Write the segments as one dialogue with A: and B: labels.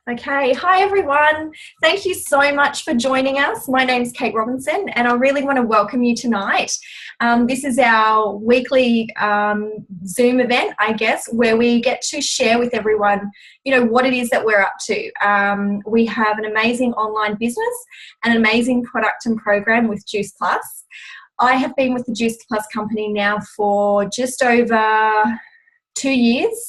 A: Okay, hi everyone. Thank you so much for joining us. My name's Kate Robinson and I really want to welcome you tonight. This is our weekly Zoom event, I guess, where we get to share with everyone, what it is that we're up to. We have an amazing online business and an amazing product and program with Juice Plus. I have been with the Juice Plus company now for just over 2 years,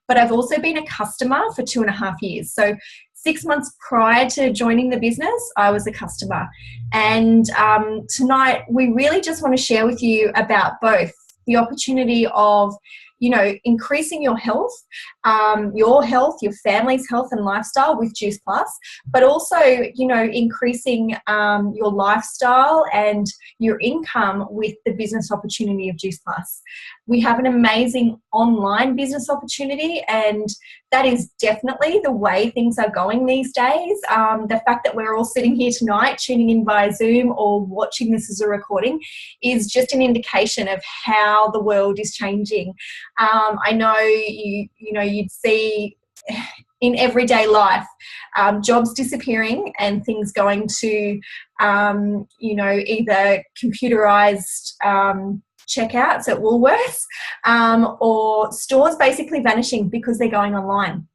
A: but I've also been a customer for 2.5 years. So 6 months prior to joining the business, I was a customer. And tonight, we really just want to share with you about both the opportunity of, increasing your health, your family's health and lifestyle with Juice Plus, but also, increasing your lifestyle and your income with the business opportunity of Juice Plus. We have an amazing online business opportunity, and that is definitely the way things are going these days. The fact that we're all sitting here tonight, tuning in via Zoom or watching this as a recording, is just an indication of how the world is changing. I know you'd see in everyday life jobs disappearing and things going to either computerized checkouts at Woolworths or stores basically vanishing because they're going online.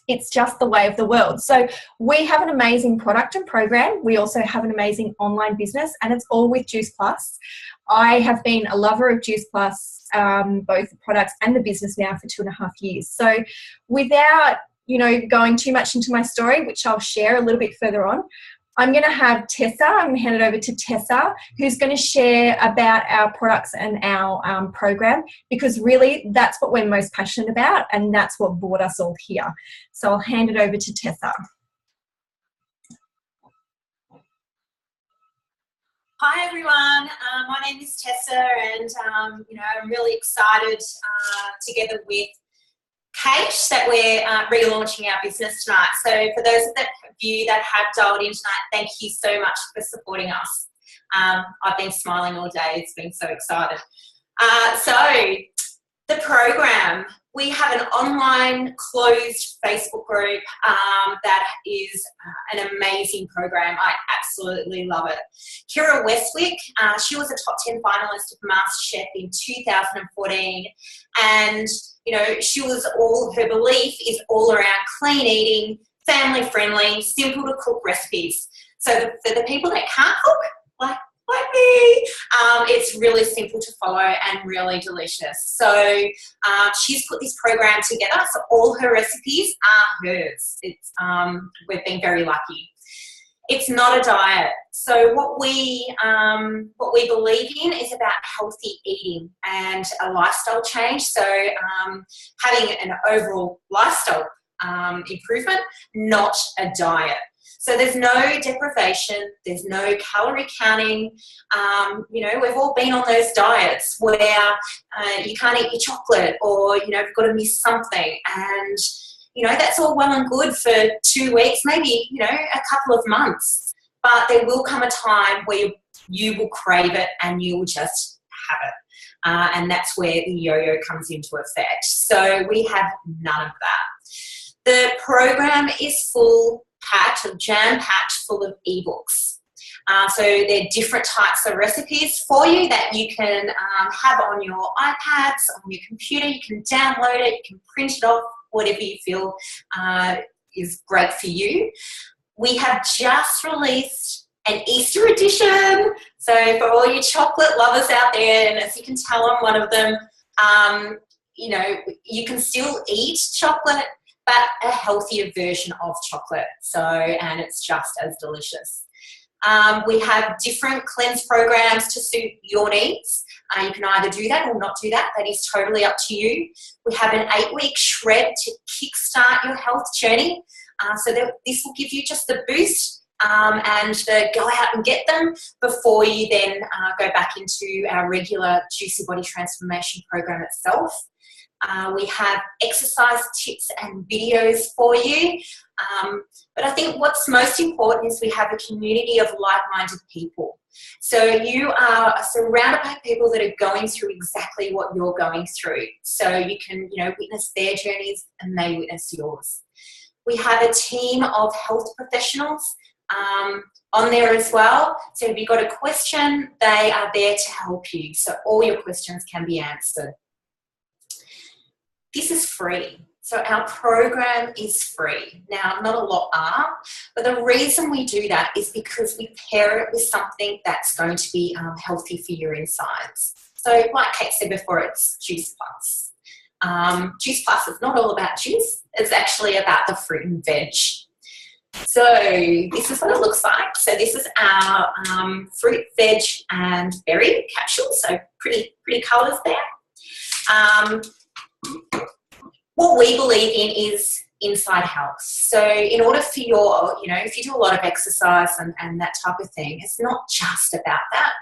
A: It's just the way of the world. So we have an amazing product and program. We also have an amazing online business, and it's all with Juice Plus. I have been a lover of Juice Plus, both the products and the business now for 2.5 years. So without, going too much into my story, which I'll share a little bit further on, I'm going to have Tessa, I'm going to hand it over to Tessa, who's going to share about our products and our program, because really that's what we're most passionate about and that's what brought us all here. So I'll hand it over to Tessa.
B: Hi everyone, my name is Tessa, and I'm really excited together with Kate that we're relaunching our business tonight. So for those of you that have dialed in tonight, thank you so much for supporting us. I've been smiling all day. It's been so excited. So the program, we have an online closed Facebook group that is an amazing program. I absolutely love it. Kira Westwick, she was a top 10 finalist of MasterChef in 2014, and her belief is all around clean eating, family friendly, simple to cook recipes. So for the people that can't cook, like me, it's really simple to follow and really delicious. So she's put this program together, so all her recipes are hers. We've been very lucky. It's not a diet. So what we believe in is about healthy eating and a lifestyle change. So having an overall lifestyle improvement, not a diet. So there's no deprivation, there's no calorie counting. We've all been on those diets where you can't eat your chocolate, or, you've got to miss something. And, that's all well and good for 2 weeks, maybe, a couple of months. But there will come a time where you will crave it and you will just have it. And that's where the yo-yo comes into effect. So we have none of that. The program is jam-packed full of ebooks. So there are different types of recipes for you that you can have on your iPads, on your computer. You can download it, you can print it off, whatever you feel is great for you. We have just released an Easter edition. So for all you chocolate lovers out there, and as you can tell I'm one of them, you can still eat chocolate, but a healthier version of chocolate. And it's just as delicious. We have different cleanse programs to suit your needs. You can either do that or not do that. That is totally up to you. We have an 8-week shred to kickstart your health journey. This will give you just the boost and the go out and get them before you then go back into our regular Juicy Body Transformation program itself. We have exercise tips and videos for you. But I think what's most important is we have a community of like-minded people. So you are surrounded by people that are going through exactly what you're going through. So you can, witness their journeys and they witness yours. We have a team of health professionals on there as well. So if you've got a question, they are there to help you. So all your questions can be answered. This is free. So our program is free. Now, not a lot are, but the reason we do that is because we pair it with something that's going to be healthy for your insides. So like Kate said before, it's Juice Plus. Juice Plus is not all about juice. It's actually about the fruit and veg. So this is what it looks like. So this is our fruit, veg and berry capsule. So pretty colours there. What we believe in is inside health. So in order for your, if you do a lot of exercise and that type of thing, it's not just about that.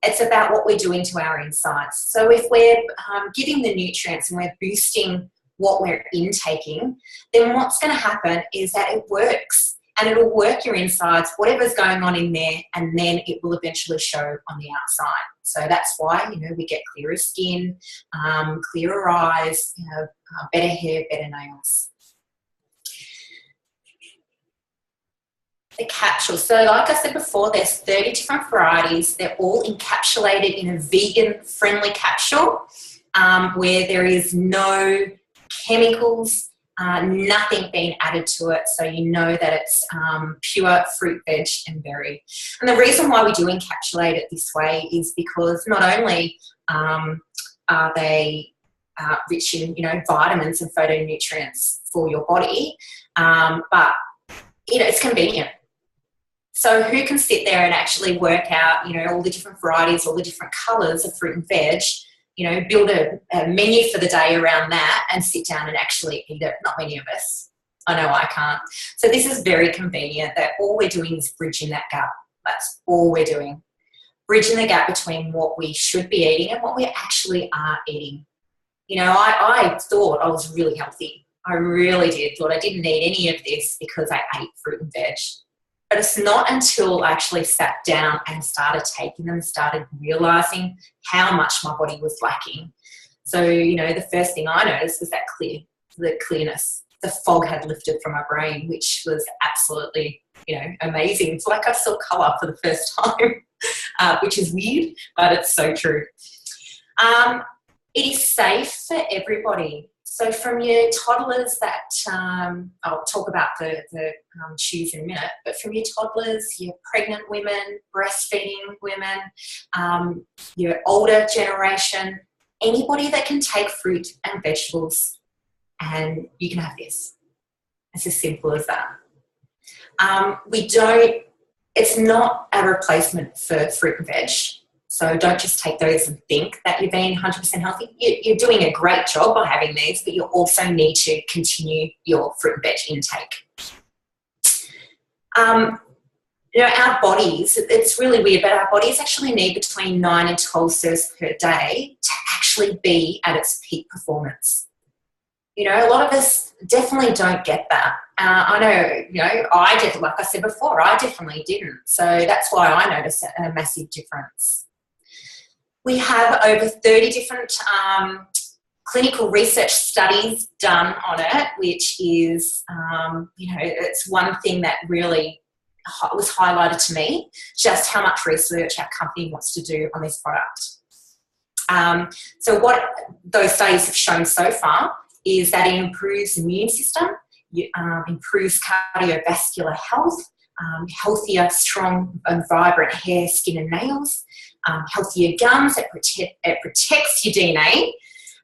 B: It's about what we're doing to our insides. So if we're giving the nutrients and we're boosting what we're intaking, then what's going to happen is that it works and it'll work your insides, whatever's going on in there, and then it will eventually show on the outside. So that's why, we get clearer skin, clearer eyes, better hair, better nails. The capsule. So like I said before, there's 30 different varieties. They're all encapsulated in a vegan-friendly capsule where there is no chemicals, nothing being added to it, so you know that it's pure fruit, veg and berry. And the reason why we do encapsulate it this way is because not only are they rich in vitamins and phytonutrients for your body, but it's convenient. So who can sit there and actually work out all the different varieties, all the different colours of fruit and veg, build a menu for the day around that and sit down and actually eat it? Not many of us. I know I can't. So this is very convenient, that all we're doing is bridging that gap. That's all we're doing. Bridging the gap between what we should be eating and what we actually are eating. I thought I was really healthy. I really did. Thought I didn't need any of this because I ate fruit and veg. But it's not until I actually sat down and started taking them, started realising how much my body was lacking. So, the first thing I noticed was the clearness. The fog had lifted from my brain, which was absolutely, amazing. It's like I saw colour for the first time, which is weird, but it's so true. It is safe for everybody. So from your toddlers that, I'll talk about the chews in a minute, but from your toddlers, your pregnant women, breastfeeding women, your older generation, anybody that can take fruit and vegetables, and you can have this. It's as simple as that. It's not a replacement for fruit and veg. So don't just take those and think that you're being 100% healthy. You're doing a great job by having these, but you also need to continue your fruit and veg intake. Our bodies, it's really weird, but our bodies actually need between 9 and 12 serves per day to actually be at its peak performance. A lot of us definitely don't get that. I know, I did, like I said before, I definitely didn't. So that's why I noticed a massive difference. We have over 30 different clinical research studies done on it, which is, it's one thing that really was highlighted to me, just how much research our company wants to do on this product. So what those studies have shown so far is that it improves the immune system, improves cardiovascular health, healthier, strong and vibrant hair, skin and nails, healthier gums, it protects your DNA.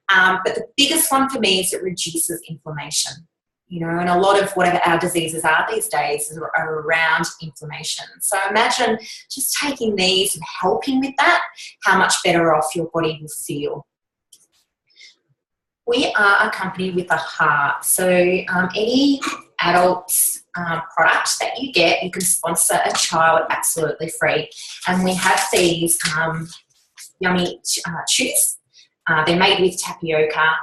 B: But the biggest one for me is it reduces inflammation. And a lot of whatever our diseases are these days are around inflammation. So imagine just taking these and helping with that, how much better off your body will feel. We are a company with a heart. So any adults product that you get, you can sponsor a child absolutely free. And we have these yummy chews. They're made with tapioca.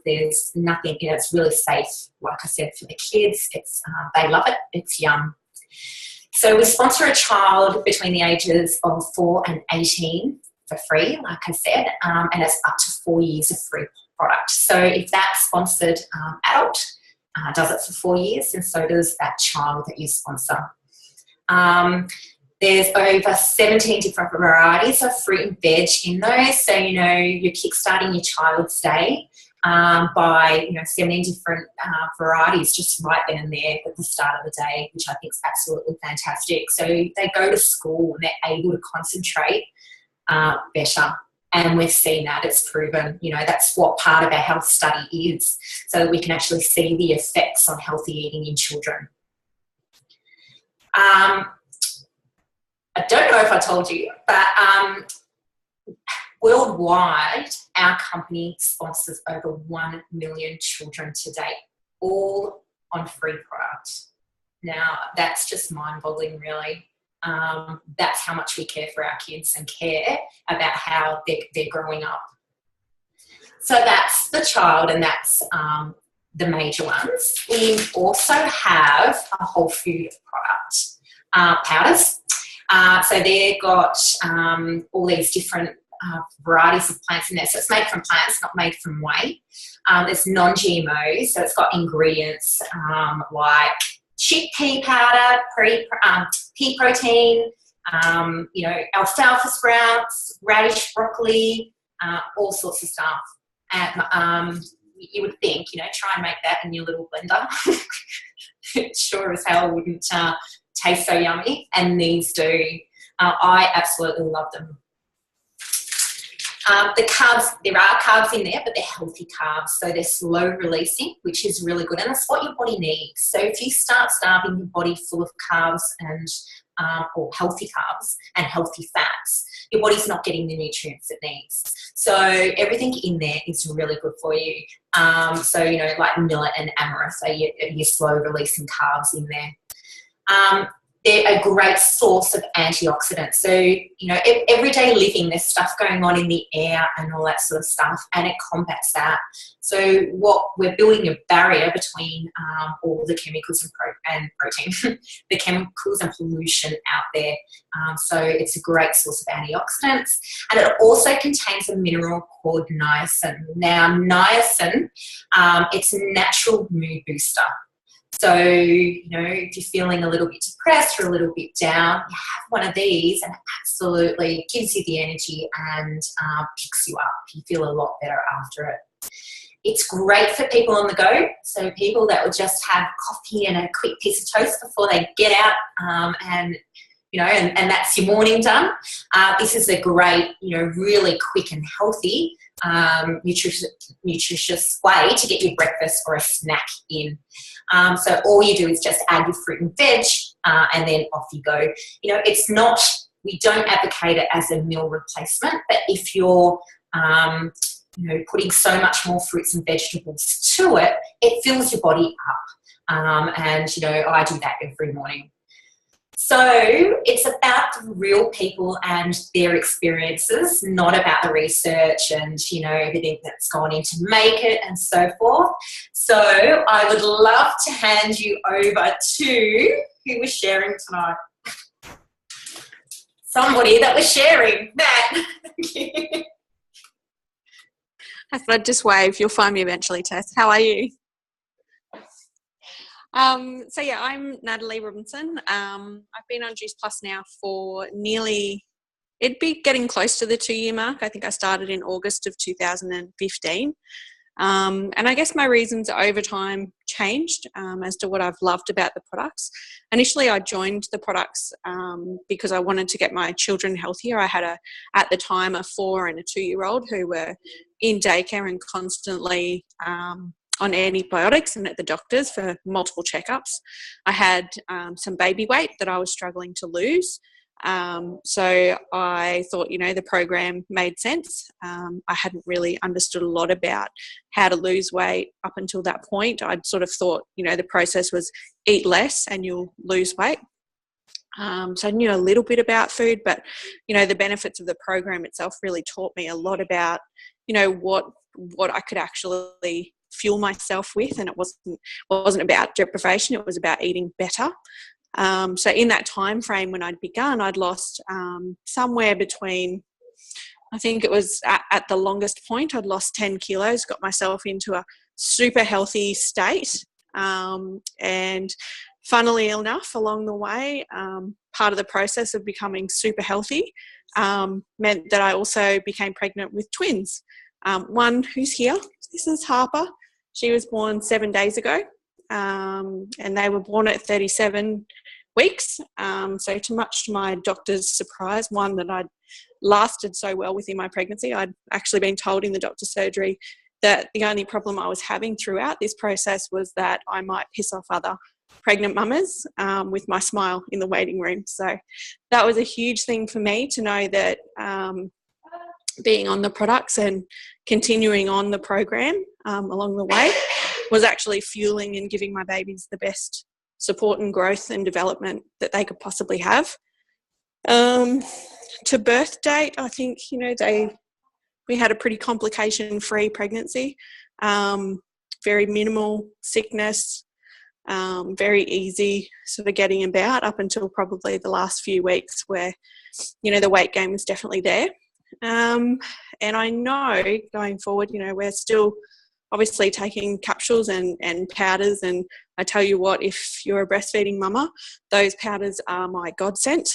B: There's nothing, it's really safe, like I said, for the kids. They love it. It's yum. So we sponsor a child between the ages of 4 and 18 for free, like I said, and it's up to 4 years of free product. So if that sponsored adult does it for 4 years, and so does that child that you sponsor. There's over 17 different varieties of fruit and veg in those. So, you're kickstarting your child's day by, 17 different varieties just right then and there at the start of the day, which I think is absolutely fantastic. So they go to school and they're able to concentrate better. And we've seen that, it's proven, that's what part of our health study is, so that we can actually see the effects on healthy eating in children. I don't know if I told you, but worldwide, our company sponsors over 1 million children to date, all on free product. Now, that's just mind-boggling, really. That's how much we care for our kids and care about how they're growing up. So that's the child, and that's the major ones. We also have a whole food product, powders. So they've got all these different varieties of plants in there. So it's made from plants, not made from whey. It's non-GMO, so it's got ingredients like chickpea powder, pea protein, alfalfa sprouts, radish, broccoli, all sorts of stuff. And you would think, try and make that in your little blender. It sure as hell wouldn't taste so yummy, and these do. I absolutely love them. The carbs, there are carbs in there, but they're healthy carbs, so they're slow releasing, which is really good, and that's what your body needs. So if you start starving your body full of carbs and or healthy carbs and healthy fats, your body's not getting the nutrients it needs. So everything in there is really good for you. So like millet and amaranth are your slow releasing carbs in there. They're a great source of antioxidants. So, everyday living, there's stuff going on in the air and all that sort of stuff, and it combats that. So we're building a barrier between all the chemicals and protein, the chemicals and pollution out there. So it's a great source of antioxidants. And it also contains a mineral called niacin. Now, niacin, it's a natural mood booster. So, if you're feeling a little bit depressed or a little bit down, you have one of these and it absolutely gives you the energy and picks you up. You feel a lot better after it. It's great for people on the go. So people that will just have coffee and a quick piece of toast before they get out and that's your morning done. This is a great, really quick and healthy, nutritious way to get your breakfast or a snack in. So all you do is just add your fruit and veg and then off you go. It's not, we don't advocate it as a meal replacement, but if you're, putting so much more fruits and vegetables to it, it fills your body up. And, I do that every morning. So it's about the real people and their experiences, not about the research and, everything that's gone in to make it and so forth. So I would love to hand you over to who was sharing tonight. Somebody that was sharing. Matt. Thank you.
C: I thought I'd just wave. You'll find me eventually, Tess. How are you? I'm Natalie Robinson. I've been on Juice Plus now for it'd be getting close to the 2-year mark. I think I started in August of 2015. And I guess my reasons over time changed as to what I've loved about the products. Initially, I joined the products because I wanted to get my children healthier. I had at the time, a 4 and a 2-year-old who were in daycare and constantly on antibiotics and at the doctors for multiple checkups. I had some baby weight that I was struggling to lose. So I thought, the program made sense. I hadn't really understood a lot about how to lose weight up until that point. I'd sort of thought, the process was eat less and you'll lose weight. So I knew a little bit about food, but, the benefits of the program itself really taught me a lot about, what I could actually fuel myself with, and it wasn't about deprivation, it was about eating better. So in that time frame when I'd begun, I'd lost somewhere between, I think it was at the longest point, I'd lost 10 kilos, got myself into a super healthy state. And funnily enough, along the way, part of the process of becoming super healthy meant that I also became pregnant with twins. One who's here, this is Harper. She was born 7 days ago, and they were born at 37 weeks. So much to my doctor's surprise, one, that I'd lasted so well within my pregnancy. I'd actually been told in the doctor's surgery that the only problem I was having throughout this process was that I might piss off other pregnant mamas with my smile in the waiting room. So that was a huge thing for me to know that being on the products and continuing on the program along the way was actually fueling and giving my babies the best support and growth and development that they could possibly have. To birth date, I think, we had a pretty complication-free pregnancy, very minimal sickness, very easy sort of getting about up until probably the last few weeks where, the weight gain was definitely there. And I know going forward, we're still obviously taking capsules and powders, and I tell you what, if you're a breastfeeding mama, those powders are my godsend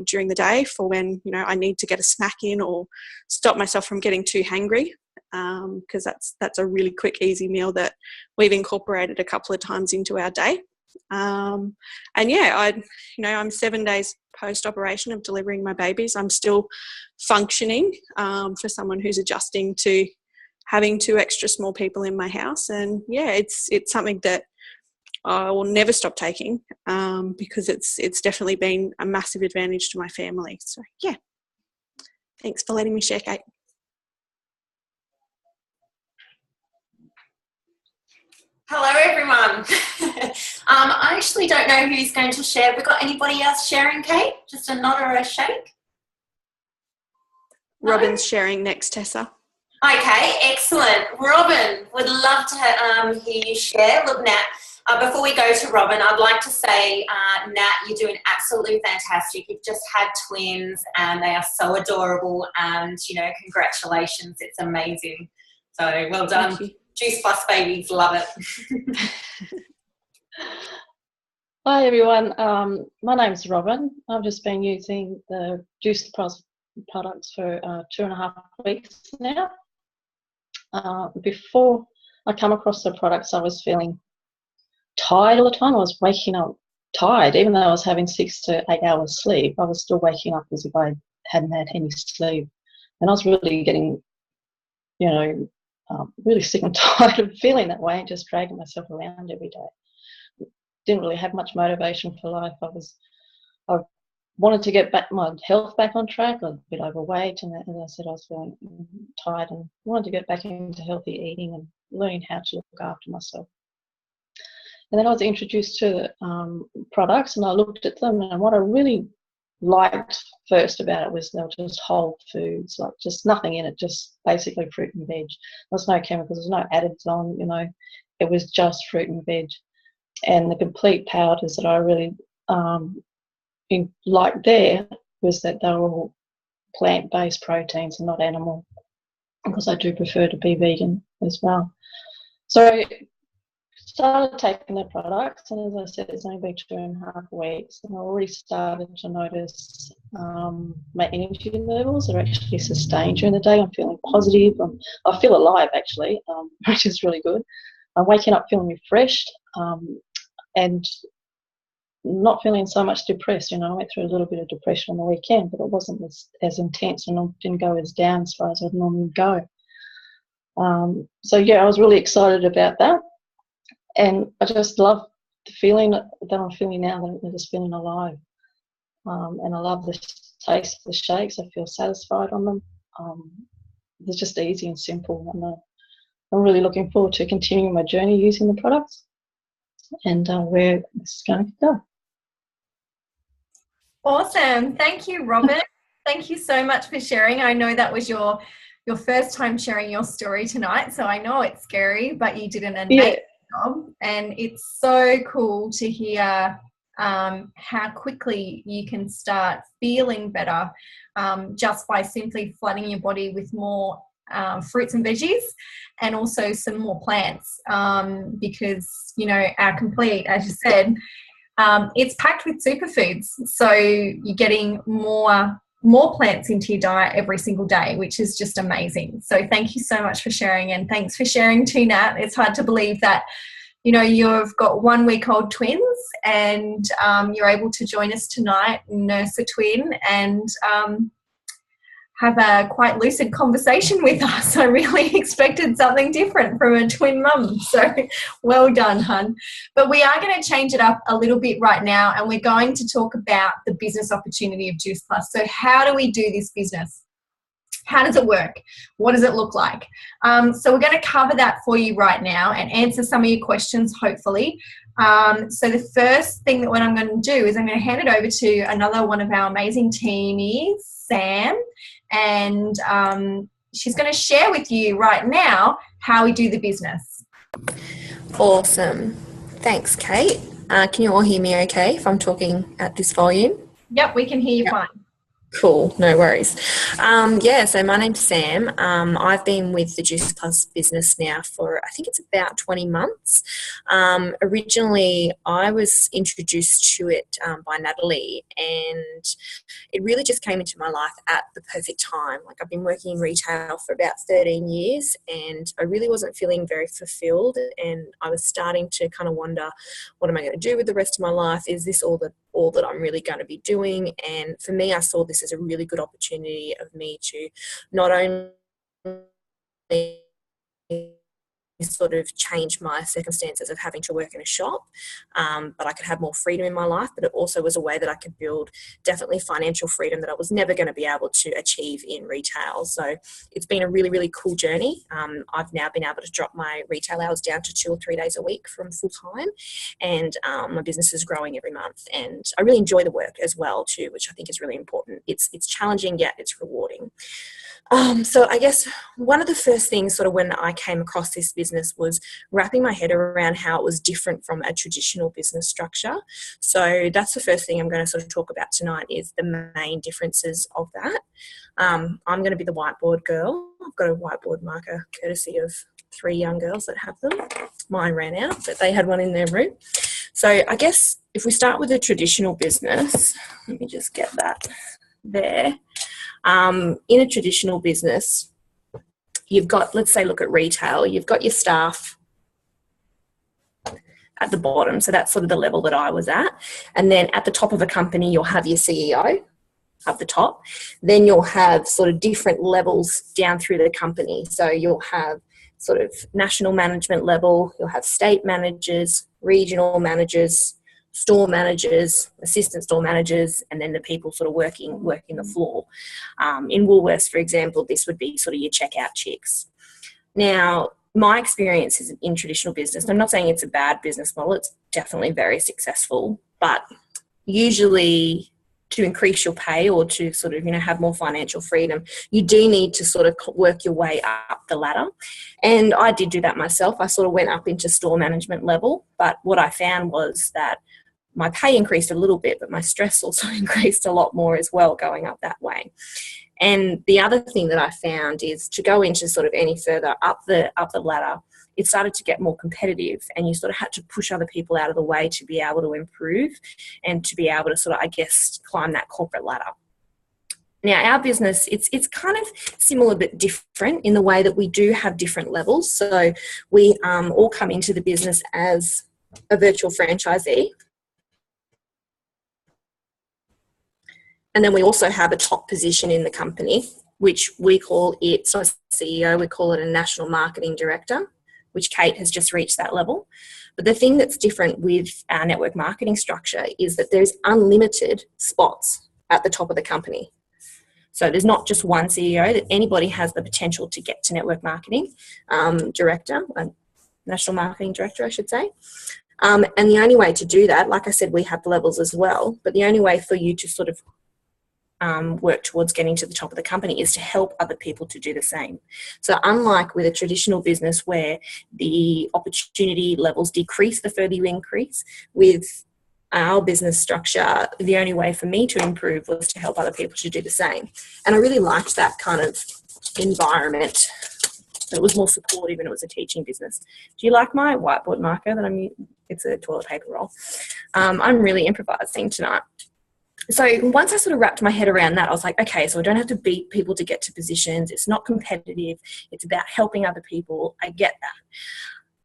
C: during the day for when, I need to get a snack in or stop myself from getting too hangry, because that's a really quick, easy meal that we've incorporated a couple of times into our day. And yeah, I'm 7 days post-operation of delivering my babies. I'm still functioning for someone who's adjusting to having 2 extra small people in my house. And yeah, it's something that I will never stop taking because it's definitely been a massive advantage to my family. So yeah, thanks for letting me share, Kate.
B: Hello, everyone. I actually don't know who's going to share. Have we got anybody else sharing, Kate? Just a nod or a shake?
C: No? Robin's sharing next, Tessa.
B: Okay, excellent. Robin, would love to hear you share. Look, Nat, before we go to Robin, I'd like to say, Nat, you're doing absolutely fantastic. You've just had twins and they are so adorable, and, congratulations. It's amazing. So well done. Juice Plus babies, love it.
D: Hi everyone, my name's Robin. I've just been using the Juice Plus products for 2.5 weeks now. Before I come across the products, I was feeling tired all the time. I was waking up tired, even though I was having 6 to 8 hours sleep. I was still waking up as if I hadn't had any sleep, and I was really getting, really sick and tired of feeling that way and just dragging myself around every day. Didn't really have much motivation for life. I wanted to get my health back on track. I was a bit overweight, and as I said, I was feeling tired and wanted to get back into healthy eating and learning how to look after myself. And then I was introduced to products, and I looked at them, and what I really liked first about it was they were just whole foods, like just nothing in it, just basically fruit and veg. There's no chemicals, there's no additives on, it was just fruit and veg. And the complete powders that I really liked there was that they were all plant-based proteins and not animal, because I do prefer to be vegan as well. So started taking the products, and as I said, it's only been 2.5 weeks, and I already started to notice my energy levels are actually sustained during the day. I'm feeling positive. I feel alive actually, which is really good. I'm waking up feeling refreshed and not feeling so much depressed. I went through a little bit of depression on the weekend, but it wasn't as intense, and I didn't go as down as far as I'd normally go. So yeah, I was really excited about that. And I just love the feeling that I'm feeling now, that I'm just feeling alive. And I love the taste of the shakes. I feel satisfied on them. They're just easy and simple. And I'm really looking forward to continuing my journey using the products and where it's going to go.
A: Awesome. Thank you, Robin. Thank you so much for sharing. I know that was your first time sharing your story tonight, so I know it's scary, but you did an amazing job, and it's so cool to hear how quickly you can start feeling better just by simply flooding your body with more fruits and veggies, and also some more plants, because, you know, our complete, as you said, it's packed with superfoods. So you're getting more plants into your diet every single day, which is just amazing. So thank you so much for sharing, and thanks for sharing too, Nat. It's hard to believe that, you know, you've got 1 week old twins, and you're able to join us tonight, nurse a twin, and have a quite lucid conversation with us. I really expected something different from a twin mum. So well done, hun. But we are going to change it up a little bit right now, and we're going to talk about the business opportunity of Juice Plus. So how do we do this business? How does it work? What does it look like? So we're going to cover that for you right now and answer some of your questions, hopefully. So the first thing that what I'm going to do is I'm going to hand it over to another one of our amazing teamies, Sam, and she's going to share with you right now how we do the business.
E: Awesome. Thanks, Kate. Can you all hear me okay if I'm talking at this volume?
A: Yep, we can hear you fine.
E: Cool, no worries. So my name's Sam. I've been with the Juice Plus business now for, I think it's about 20 months. Originally, I was introduced to it by Natalie, and it really just came into my life at the perfect time. Like, I've been working in retail for about 13 years, and I really wasn't feeling very fulfilled, and I was starting to kind of wonder, what am I going to do with the rest of my life? Is this all that I'm really going to be doing? And for me, I saw this as a really good opportunity of me to not only sort of change my circumstances of having to work in a shop, but I could have more freedom in my life. But it also was a way that I could build definitely financial freedom that I was never going to be able to achieve in retail. So it's been a really, really cool journey. I've now been able to drop my retail hours down to 2 or 3 days a week from full time, and my business is growing every month. And I really enjoy the work as well too, which I think is really important. It's challenging, yet it's rewarding. So I guess one of the first things sort of when I came across this business was wrapping my head around how it was different from a traditional business structure. So that's the first thing I'm going to sort of talk about tonight, is the main differences of that. I'm going to be the whiteboard girl. I've got a whiteboard marker courtesy of 3 young girls that have them. Mine ran out, but they had one in their room. So I guess if we start with a traditional business, let me just get that there. In a traditional business, you've got, let's say, look at retail, you've got your staff at the bottom. So that's sort of the level that I was at. And then at the top of a company, you'll have your CEO up the top. Then you'll have sort of different levels down through the company. So you'll have sort of national management level, you'll have state managers, regional managers, store managers, assistant store managers, and then the people sort of working the floor. In Woolworths, for example, this would be sort of your checkout chicks. Now, my experience is in traditional business. I'm not saying it's a bad business model. It's definitely very successful, but usually to increase your pay or to sort of, have more financial freedom, you do need to sort of work your way up the ladder. And I did do that myself. I sort of went up into store management level, but what I found was that my pay increased a little bit, but my stress also increased a lot more as well going up that way. And the other thing that I found is to go into sort of any further up the ladder, it started to get more competitive, and you sort of had to push other people out of the way to be able to improve and to be able to sort of, I guess, climb that corporate ladder. Now, our business, it's kind of similar but different in the way that we do have different levels. So we all come into the business as a virtual franchisee. And then we also have a top position in the company, which we call it, so as CEO, we call it a national marketing director, which Kate has just reached that level. But the thing that's different with our network marketing structure is that there's unlimited spots at the top of the company. So there's not just one CEO, that anybody has the potential to get to network marketing director, national marketing director, I should say. And the only way to do that, like I said, we have the levels as well, but the only way for you to sort of work towards getting to the top of the company is to help other people to do the same. So unlike with a traditional business where the opportunity levels decrease the further you increase, with our business structure, the only way for me to improve was to help other people to do the same. And I really liked that kind of environment. It was more supportive and it was a teaching business. Do you like my whiteboard marker that I'm using? It's a toilet paper roll. I'm really improvising tonight. So once I sort of wrapped my head around that, I was like, okay, so I don't have to beat people to get to positions. It's not competitive. It's about helping other people. I get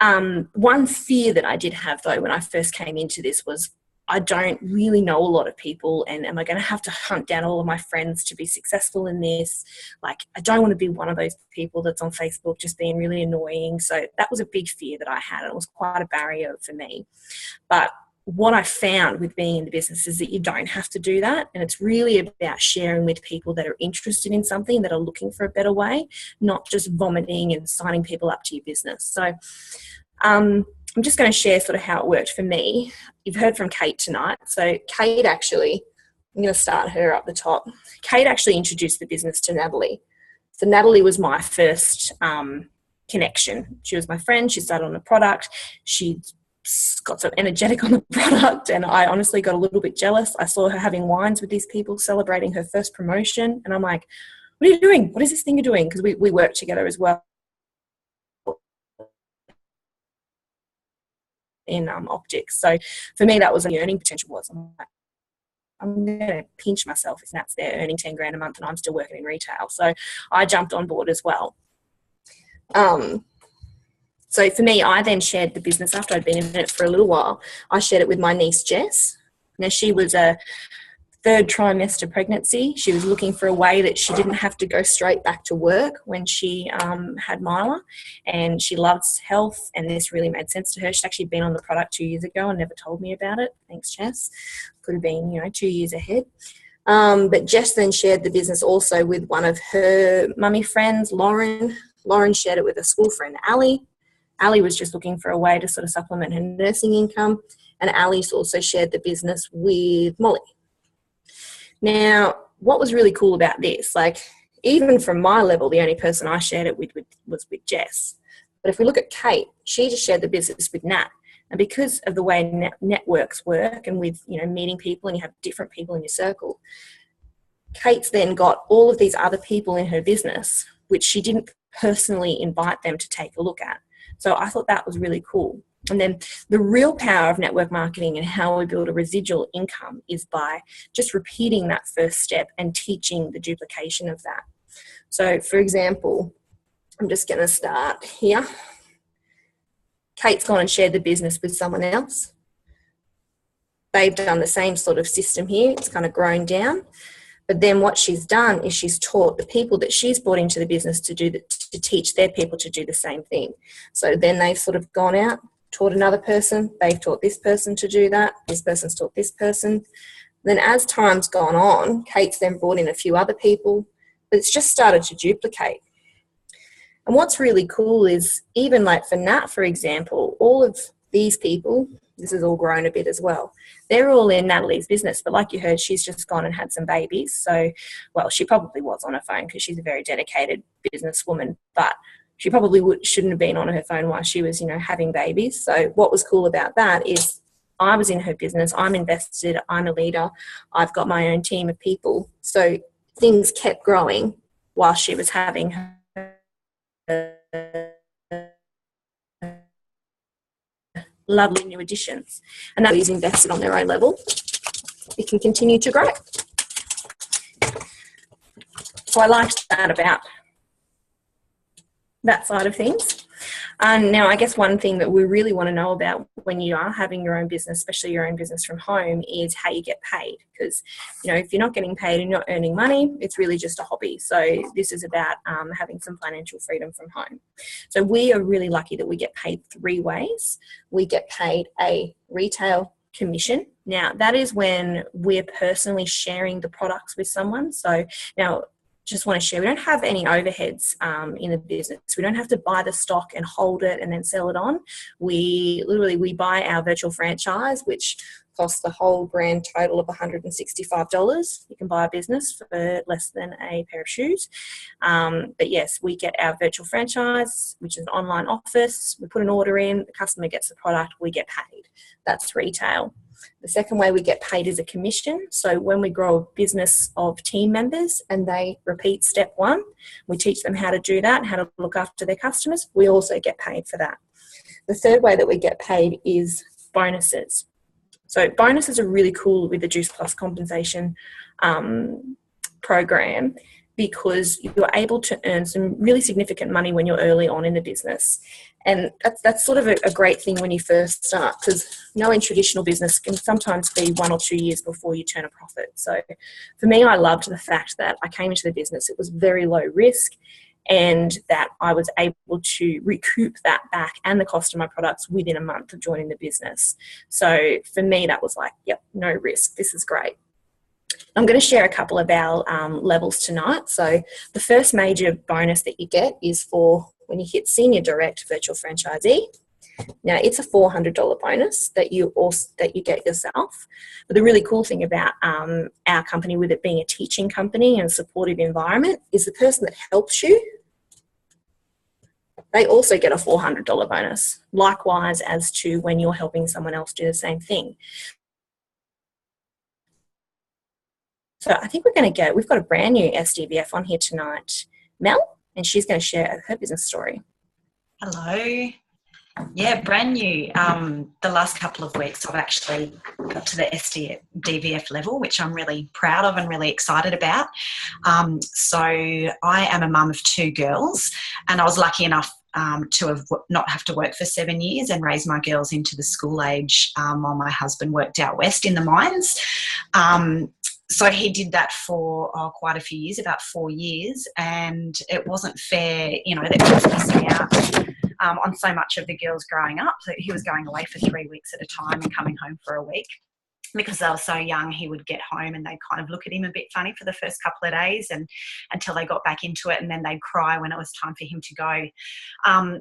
E: that. One fear that I did have, though, when I first came into this was I don't really know a lot of people, and am I going to have to hunt down all of my friends to be successful in this? Like, I don't want to be one of those people that's on Facebook just being really annoying. So that was a big fear that I had, and it was quite a barrier for me. But what I found with being in the business is that you don't have to do that, and it's really about sharing with people that are interested in something, that are looking for a better way, not just vomiting and signing people up to your business. So I'm just going to share sort of how it worked for me. You've heard from Kate tonight. So Kate actually, I'm going to start her up the top. Kate actually introduced the business to Natalie. So Natalie was my first connection. She was my friend. She started on the product. She got so energetic on the product, and I honestly got a little bit jealous. I saw her having wines with these people celebrating her first promotion, and I'm like, what are you doing? What is this thing you're doing? Because we work together as well in optics. So for me, that was the earning potential was. I'm like, I'm going to pinch myself if that's there earning 10 grand a month and I'm still working in retail. So I jumped on board as well. So for me, I then shared the business after I'd been in it for a little while. I shared it with my niece, Jess. Now, she was a third trimester pregnancy. She was looking for a way that she didn't have to go straight back to work when she had Mila, and she loves health, and this really made sense to her. She'd actually been on the product 2 years ago and never told me about it. Thanks, Jess. Could have been, 2 years ahead. But Jess then shared the business also with one of her mummy friends, Lauren. Lauren shared it with a school friend, Ali. Ali was just looking for a way to sort of supplement her nursing income, and Ali also shared the business with Molly. Now, what was really cool about this, like even from my level, the only person I shared it with was with Jess. But if we look at Kate, she just shared the business with Nat. And because of the way networks work and with, meeting people and you have different people in your circle, Kate's then got all of these other people in her business, which she didn't personally invite them to take a look at. So I thought that was really cool. And then the real power of network marketing and how we build a residual income is by just repeating that first step and teaching the duplication of that. So, for example, I'm just going to start here. Kate's gone and shared the business with someone else. They've done the same sort of system here. It's kind of grown down. But then what she's done is she's taught the people that she's brought into the business to teach their people to do the same thing. So then they've sort of gone out, taught another person, they've taught this person to do that, this person's taught this person. Then as time's gone on, Kate's then brought in a few other people, but it's just started to duplicate. And what's really cool is even like for Nat, for example, all of these people, this has all grown a bit as well. They're all in Natalie's business, but like you heard, she's just gone and had some babies. So, well, she probably was on her phone because she's a very dedicated businesswoman, but she probably shouldn't have been on her phone while she was, having babies. So what was cool about that is I was in her business. I'm invested. I'm a leader. I've got my own team of people. So things kept growing while she was having her lovely new additions. And that is invested on their own level. It can continue to grow. So I liked that about that side of things. And now I guess one thing that we really want to know about when you are having your own business, especially your own business from home, is how you get paid. Because, if you're not getting paid and you're not earning money, it's really just a hobby. So this is about having some financial freedom from home. So we are really lucky that we get paid 3 ways. We get paid a retail commission. Now, that is when we're personally sharing the products with someone. So now, just want to share, we don't have any overheads in the business. We don't have to buy the stock and hold it and then sell it on. We buy our virtual franchise, which costs the whole grand total of $165. You can buy a business for less than a pair of shoes. But yes, we get our virtual franchise, which is an online office. We put an order in, the customer gets the product, we get paid. That's retail. The second way we get paid is a commission. So when we grow a business of team members and they repeat step 1, we teach them how to do that, how to look after their customers. We also get paid for that. The third way that we get paid is bonuses. So bonuses are really cool with the Juice Plus compensation program, because you're able to earn some really significant money when you're early on in the business. And that's sort of a great thing when you first start, because in traditional business can sometimes be 1 or 2 years before you turn a profit. So for me, I loved the fact that I came into the business, it was very low risk, and that I was able to recoup that back and the cost of my products within a month of joining the business. So for me, that was like, yep, no risk. This is great. I'm going to share a couple of our levels tonight. So the first major bonus that you get is for when you hit Senior Direct Virtual Franchisee. Now, it's a $400 bonus that you get yourself. But the really cool thing about our company, with it being a teaching company and a supportive environment, is the person that helps you, they also get a $400 bonus. Likewise as to when you're helping someone else do the same thing. So I think we've got a brand new SDVF on here tonight, Mel, and she's going to share her business story.
F: Hello. Yeah, brand new. The last couple of weeks I've actually got to the SDVF level, which I'm really proud of and really excited about. So I am a mum of 2 girls, and I was lucky enough to not have to work for 7 years and raise my girls into the school age while my husband worked out west in the mines. So he did that for quite a few years, about 4 years, and it wasn't fair, that he was missing out on so much of the girls growing up. So he was going away for 3 weeks at a time and coming home for a week. Because they were so young, he would get home and they'd kind of look at him a bit funny for the first couple of days, and until they got back into it, and then they'd cry when it was time for him to go.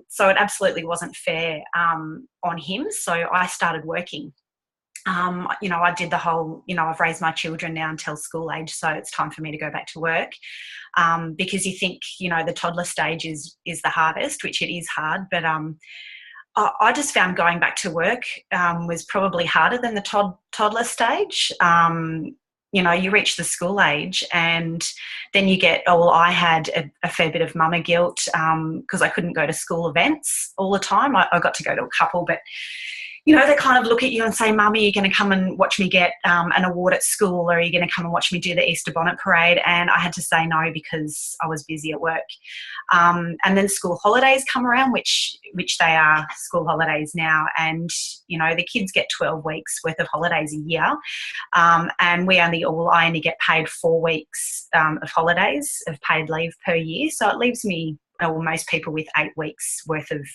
F: So it absolutely wasn't fair on him. So I started working. I did the whole, I've raised my children now until school age, so it's time for me to go back to work. Because you think, the toddler stage is the hardest, which it is hard, but I just found going back to work was probably harder than the toddler stage. You reach the school age, and then you get, I had a fair bit of mama guilt because I couldn't go to school events all the time. I got to go to a couple, but they kind of look at you and say, Mummy, you're going to come and watch me get an award at school, or are you going to come and watch me do the Easter bonnet parade? And I had to say no because I was busy at work. And then school holidays come around, which they are school holidays now. And, the kids get 12 weeks worth of holidays a year. And I only get paid 4 weeks of holidays, of paid leave per year. So it leaves me, most people, with 8 weeks worth of,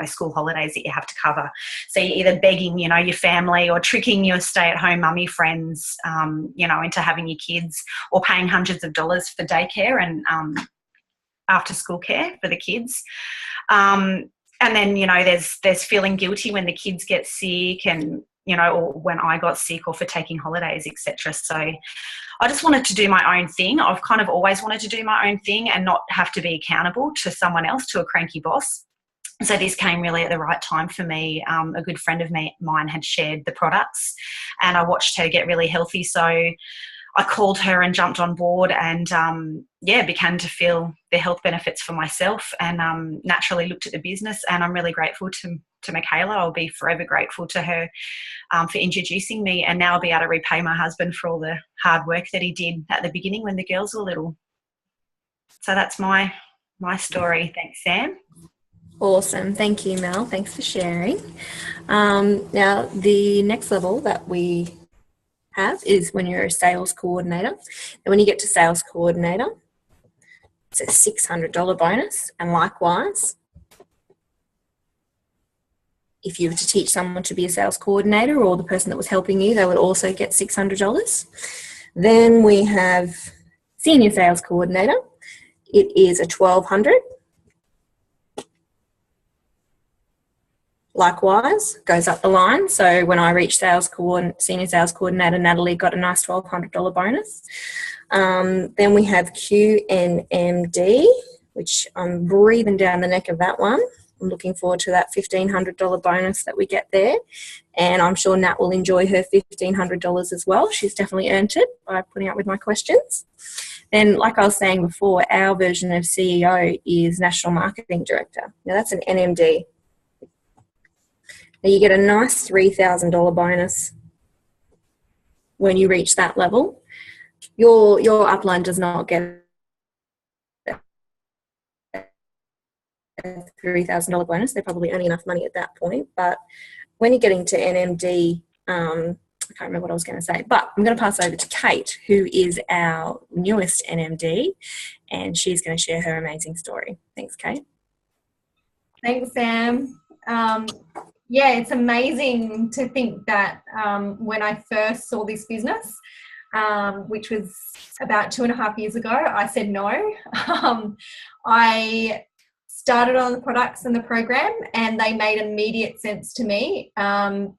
F: school holidays that you have to cover. So you're either begging, your family, or tricking your stay-at-home mummy friends, into having your kids, or paying hundreds of dollars for daycare and after-school care for the kids. And then, there's feeling guilty when the kids get sick, and, or when I got sick, or for taking holidays, etc. So I just wanted to do my own thing. I've kind of always wanted to do my own thing and not have to be accountable to someone else, to a cranky boss. So this came really at the right time for me. A good friend of mine had shared the products, and I watched her get really healthy. So I called her and jumped on board, and began to feel the health benefits for myself, and naturally looked at the business. And I'm really grateful to Michaela. I'll be forever grateful to her for introducing me, and now I'll be able to repay my husband for all the hard work that he did at the beginning when the girls were little. So that's my story. Thanks, Sam.
E: Awesome. Thank you, Mel. Thanks for sharing. Now, the next level that we have is when you're a sales coordinator. And when you get to sales coordinator, it's a $600 bonus. And likewise, if you were to teach someone to be a sales coordinator, or the person that was helping you, they would also get $600. Then we have senior sales coordinator. It is a $1,200. Likewise, goes up the line. So when I reached senior sales coordinator, Natalie got a nice $1,200 bonus. Then we have QNMD, which I'm breathing down the neck of that one. I'm looking forward to that $1,500 bonus that we get there. And I'm sure Nat will enjoy her $1,500 as well. She's definitely earned it by putting up with my questions. And like I was saying before, our version of CEO is National Marketing Director. Now that's an NMD. Now you get a nice $3,000 bonus when you reach that level. Your upline does not get a $3,000 bonus. They're probably earning enough money at that point. But when you're getting to NMD, I can't remember what I was going to say, but I'm going to pass over to Kate, who is our newest NMD, and she's going to share her amazing story. Thanks, Kate.
A: Thanks, Sam. Yeah, it's amazing to think that when I first saw this business, which was about 2.5 years ago, I said no. I started on the products and the program, and they made immediate sense to me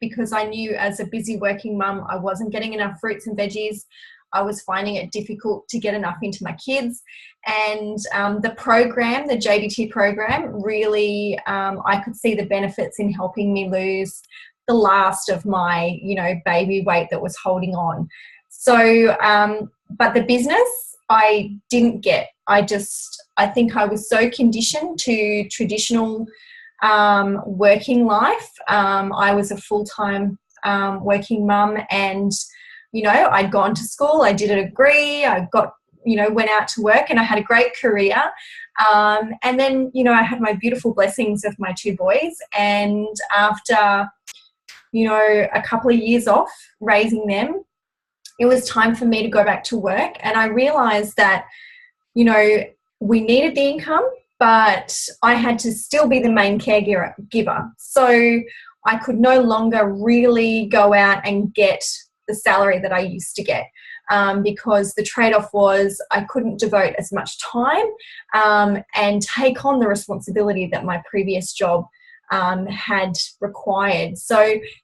A: because I knew as a busy working mum, I wasn't getting enough fruits and veggies. I was finding it difficult to get enough into my kids. And the program, the JBT program, really, I could see the benefits in helping me lose the last of my, baby weight that was holding on. So, but the business I didn't get. I think I was so conditioned to traditional working life. I was a full-time working mum, and I'd gone to school, I did a degree, I went out to work, and I had a great career. And then, I had my beautiful blessings of my 2 boys. And after, a couple of years off raising them, it was time for me to go back to work. And I realized that, we needed the income, but I had to still be the main caregiver. So I could no longer really go out and get the salary that I used to get because the trade-off was I couldn't devote as much time and take on the responsibility that my previous job had required. So,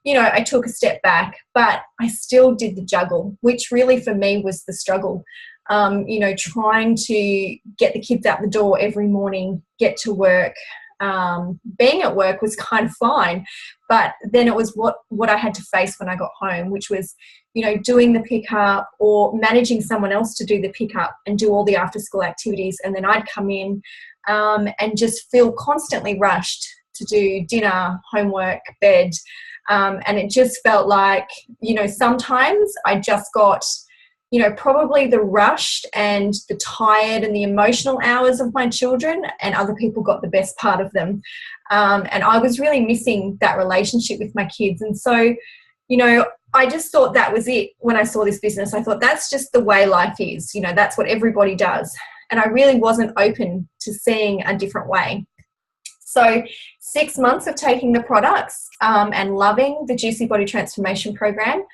A: I took a step back, but I still did the juggle, which really for me was the struggle. Trying to get the kids out the door every morning, get to work. Being at work was kind of fine, but then it was what I had to face when I got home, which was, doing the pickup or managing someone else to do the pickup and do all the after school activities. And then I'd come in and just feel constantly rushed to do dinner, homework, bed. And it just felt like, sometimes I just got, probably the rushed and the tired and the emotional hours of my children, and other people got the best part of them. And I was really missing that relationship with my kids. And so, I just thought that was it when I saw this business. I thought that's just the way life is. That's what everybody does. And I really wasn't open to seeing a different way. So 6 months of taking the products and loving the Juicy Body Transformation Program,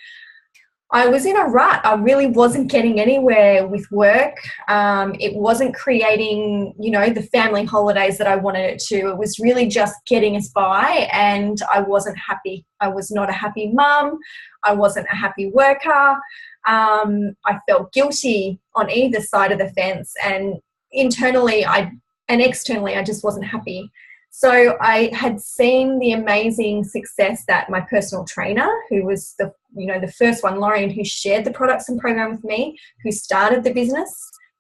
A: I was in a rut. I really wasn't getting anywhere with work. It wasn't creating, the family holidays that I wanted it to. It was really just getting us by, and I wasn't happy. I was not a happy mum. I wasn't a happy worker. I felt guilty on either side of the fence, and internally and externally, I just wasn't happy. So I had seen the amazing success that my personal trainer, who was the first one, Lauren, who shared the products and program with me, who started the business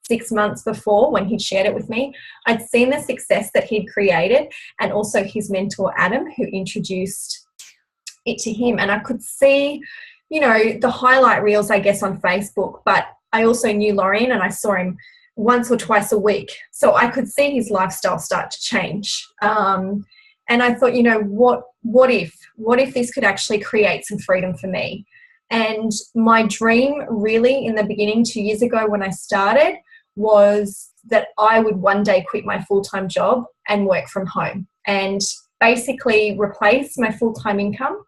A: 6 months before when he'd shared it with me. I'd seen the success that he'd created, and also his mentor, Adam, who introduced it to him. And I could see, the highlight reels, I guess, on Facebook, but I also knew Lauren, and I saw him once or twice a week. So I could see his lifestyle start to change. And I thought, what if this could actually create some freedom for me? And my dream really in the beginning 2 years ago when I started was that I would one day quit my full-time job and work from home and basically replace my full-time income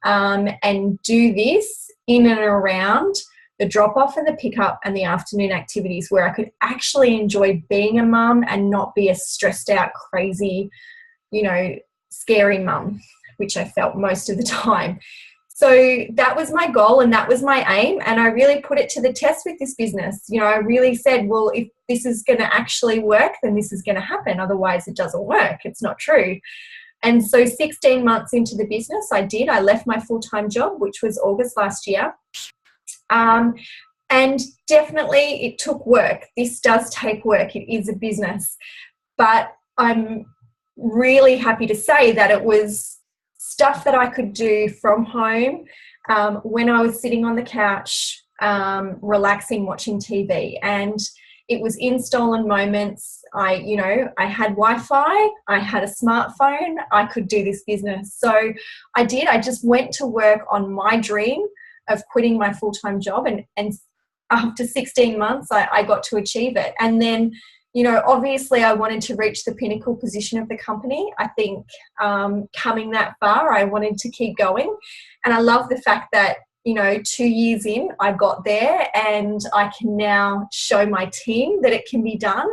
A: and do this in and around the drop-off and the pickup and the afternoon activities, where I could actually enjoy being a mum and not be a stressed out, crazy, scary mum, which I felt most of the time. So that was my goal and that was my aim, and I really put it to the test with this business. I really said, well, if this is going to actually work, then this is going to happen. Otherwise, it doesn't work. It's not true. And so 16 months into the business, I left my full-time job, which was August last year. And definitely it took work. This does take work. It is a business. But I'm really happy to say that it was stuff that I could do from home when I was sitting on the couch, relaxing, watching TV. And it was in stolen moments. I had Wi-Fi, I had a smartphone, I could do this business. So I did. I just went to work on my dream of quitting my full-time job. And after 16 months, I got to achieve it. And then, obviously I wanted to reach the pinnacle position of the company. I think coming that far, I wanted to keep going. And I love the fact that 2 years in, I got there, and I can now show my team that it can be done.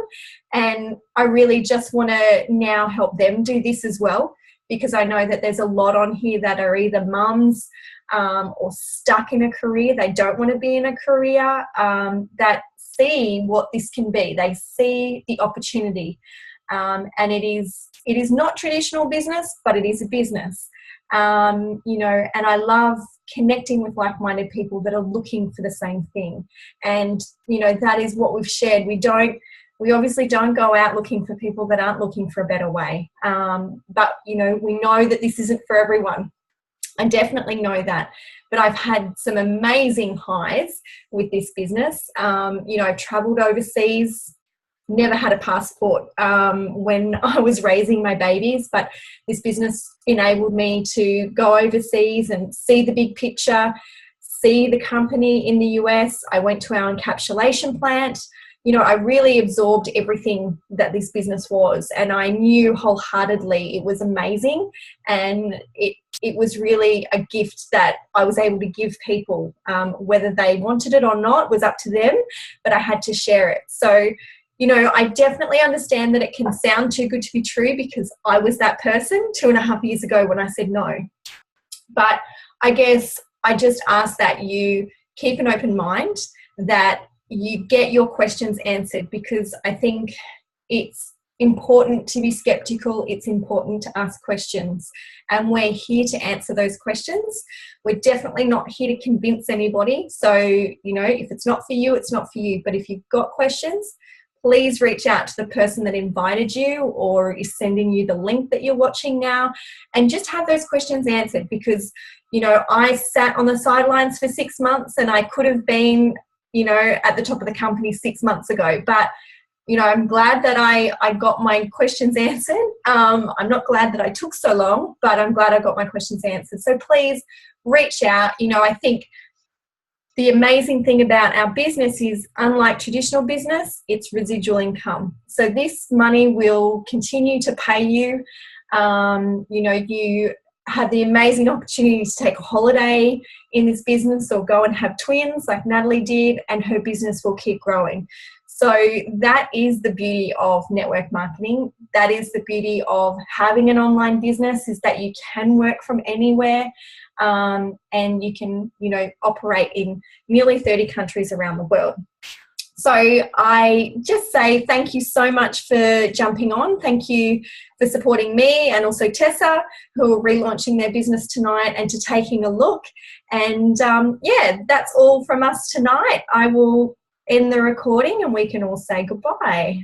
A: And I really just want to now help them do this as well, because I know that there's a lot on here that are either mums or stuck in a career. They don't want to be in a career, that see what this can be. They see the opportunity. And it is not traditional business, but it is a business. And I love connecting with like-minded people that are looking for the same thing. And, that is what we've shared. We obviously don't go out looking for people that aren't looking for a better way. But, we know that this isn't for everyone. I definitely know that. But I've had some amazing highs with this business. I've traveled overseas, never had a passport when I was raising my babies, but this business enabled me to go overseas and see the big picture, see the company in the US. I went to our encapsulation plant. I really absorbed everything that this business was, and I knew wholeheartedly it was amazing, and it was really a gift that I was able to give people. Whether they wanted it or not was up to them, but I had to share it. So I definitely understand that it can sound too good to be true, because I was that person 2.5 years ago when I said no. But I guess I just ask that you keep an open mind, that you get your questions answered, because I think it's important to be skeptical. It's important to ask questions, and we're here to answer those questions. We're definitely not here to convince anybody. So, if it's not for you, it's not for you. But if you've got questions, please reach out to the person that invited you or is sending you the link that you're watching now, and just have those questions answered. Because, I sat on the sidelines for 6 months, and I could have been, at the top of the company 6 months ago. But, I'm glad that I got my questions answered. I'm not glad that I took so long, but I'm glad I got my questions answered. So please reach out. I think the amazing thing about our business is, unlike traditional business, it's residual income. So this money will continue to pay you. You have the amazing opportunity to take a holiday in this business, or go and have twins like Natalie did, and her business will keep growing. So that is the beauty of network marketing. That is the beauty of having an online business, is that you can work from anywhere. And you can, operate in nearly 30 countries around the world. So I just say thank you so much for jumping on. Thank you for supporting me, and also Tessa, who are relaunching their business tonight, and to taking a look. And that's all from us tonight. I will end the recording, and we can all say goodbye.